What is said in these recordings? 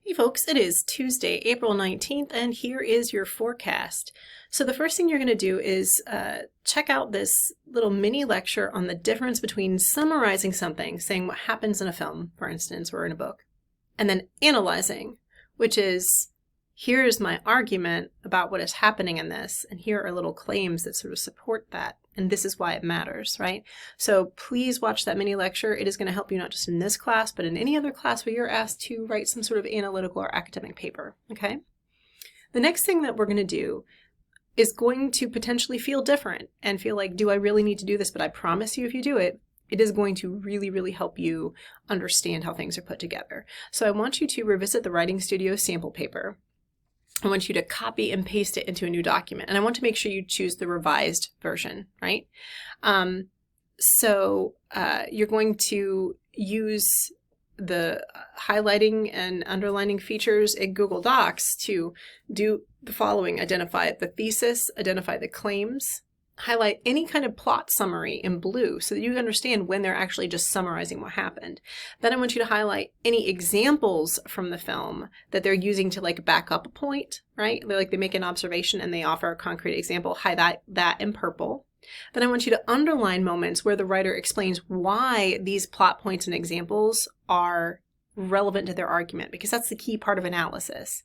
Hey folks, it is Tuesday, April 19th, and here is your forecast. So the first thing you're going to do is check out this little mini lecture on the difference between summarizing something, saying what happens in a film, for instance, or in a book, and then analyzing, which is, here's my argument about what is happening in this, and here are little claims that sort of support that, and this is why it matters, right? So please watch that mini lecture. It is going to help you not just in this class, but in any other class where you're asked to write some sort of analytical or academic paper, okay? The next thing that we're going to do is going to potentially feel different and feel like, do I really need to do this? But I promise you, if you do it, it is going to really, really help you understand how things are put together. So I want you to revisit the Writing Studio sample paper. I want you to copy and paste it into a new document. And I want to make sure you choose the revised version, right? You're going to use the highlighting and underlining features in Google Docs to do the following: identify the thesis, identify the claims, highlight any kind of plot summary in blue so that you understand when they're actually just summarizing what happened. Then I want you to highlight any examples from the film that they're using to like back up a point, right? They make an observation and they offer a concrete example. Highlight that in purple. Then I want you to underline moments where the writer explains why these plot points and examples are relevant to their argument, because that's the key part of analysis.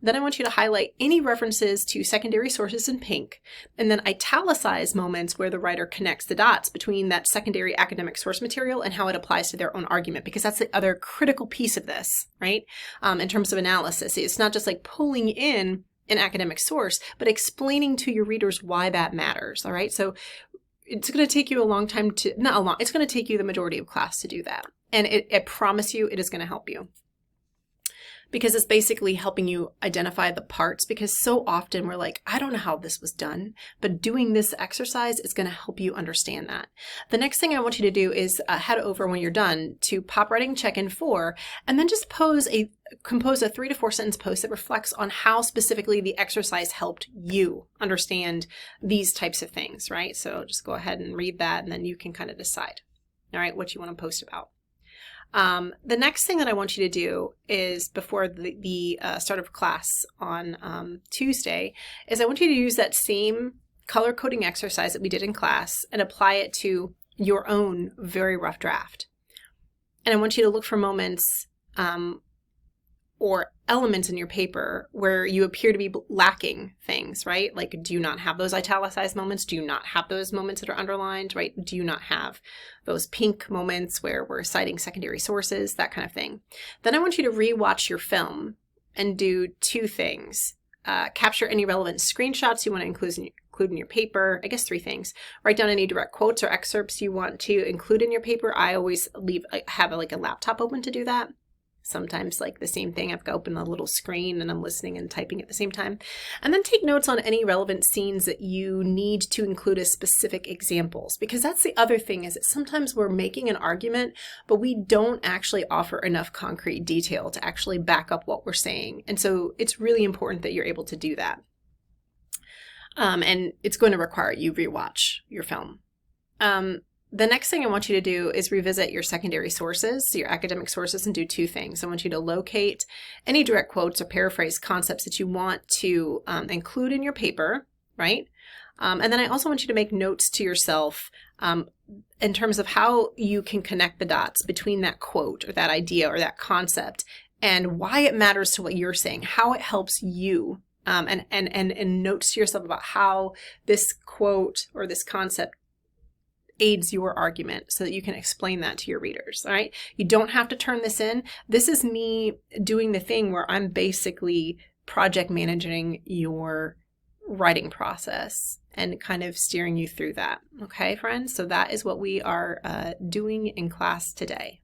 Then I want you to highlight any references to secondary sources in pink, and then italicize moments where the writer connects the dots between that secondary academic source material and how it applies to their own argument, because that's the other critical piece of this, right? In terms of analysis, it's not just like pulling in an academic source, but explaining to your readers why that matters, all right? So it's going to take you a long time to, not a long, it's going to take you the majority of class to do that. And I promise you, it is going to help you, because it's basically helping you identify the parts, because so often we're like, I don't know how this was done, but doing this exercise is going to help you understand that. The next thing I want you to do is head over when you're done to Pop Writing Check-in 4, and then just compose a 3 to 4 sentence post that reflects on how specifically the exercise helped you understand these types of things, right? So just go ahead and read that, and then you can kind of decide, all right, what you want to post about. The next thing that I want you to do is, before the start of class on Tuesday, is I want you to use that same color coding exercise that we did in class and apply it to your own very rough draft. And I want you to look for moments or elements in your paper where you appear to be lacking things, right? Like, do you not have those italicized moments? Do you not have those moments that are underlined, right? Do you not have those pink moments where we're citing secondary sources, that kind of thing? Then I want you to rewatch your film and do 2 things. Capture any relevant screenshots you want to include in your paper. I guess 3 things. Write down any direct quotes or excerpts you want to include in your paper. I always have a laptop open to do that. Sometimes like the same thing, I've got open a little screen and I'm listening and typing at the same time. And then take notes on any relevant scenes that you need to include as specific examples, because that's the other thing, is that sometimes we're making an argument, but we don't actually offer enough concrete detail to actually back up what we're saying. And so it's really important that you're able to do that. And it's going to require you rewatch your film. The next thing I want you to do is revisit your secondary sources, your academic sources, and do 2 things. I want you to locate any direct quotes or paraphrase concepts that you want to include in your paper, right? And then I also want you to make notes to yourself in terms of how you can connect the dots between that quote or that idea or that concept and why it matters to what you're saying, how it helps you, and notes to yourself about how this quote or this concept aids your argument so that you can explain that to your readers, all right? You don't have to turn this in. This is me doing the thing where I'm basically project managing your writing process and kind of steering you through that, okay, friends? So that is what we are doing in class today.